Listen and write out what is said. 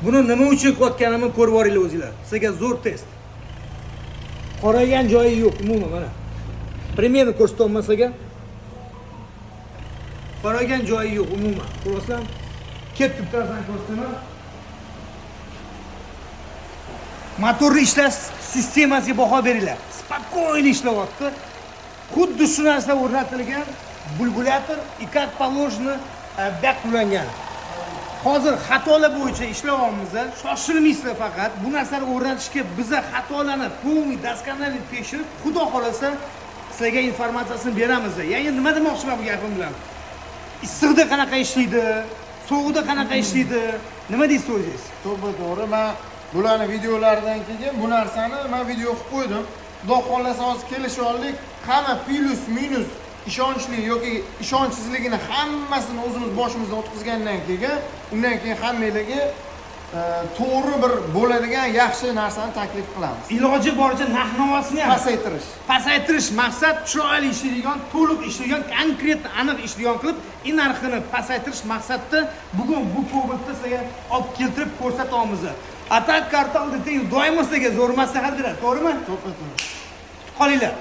Buni nima uchun qilayotganimni ko'rib oringlar o'zinglar. Sizga zo'r test. Qoraygan joyi yo'q umuman mana. Примерно ko'rsatyapman sizga. Qoraygan joyi yo'q umuman. Ko'rasizlarmi? Kelib turibsan ko'rsataman. Motorni ishlash sistemasiga baho beringlar. Spokойно ishlayapti. Xuddi shu narsa o'rnatilgan bulbulyator и как положено bak ulangan. Hozir xatolar bo'yicha ishlayapmiz. Shoshilmaysizlar faqat. Bu narsani o'rnatishga biza xatolarni полный досконально tekshirib, xudo xolasa sizga informatsiyasini beramiz. Ya'ni nima demoqchiman bu gapim bilan? Issiqda qanaqa ishlaydi, sovuqda qanaqa ishlaydi? Nima deysiz o'zingiz? To'g'ri, men bularni videolaridan keyin bu narsani men video qilib qo'ydim. Xudo xolasa hozir kelishib oldik. Hamma plus minus ishonchli yoki ishonchsizligini hammasini o'zimiz boshimizdan o'tkazgandan keyin, undan keyin hammangizga to'g'ri bir bo'ladigan yaxshi narsani taklif qilamiz. Iloji boricha narx-navosini ham pasaytirish maqsad chiroyli ishlaydigan, to'liq ishlaydigan, konkret aniq ishlaydigan qilib, narxini pasaytirish maqsadda bugun bu Cobalt'ni sizga olib keltirib ko'rsatamiz. Atak kartal deting doimo sizga zo'r maslahat beradi, to'g'rimi? To'g'ri. Qolinglar.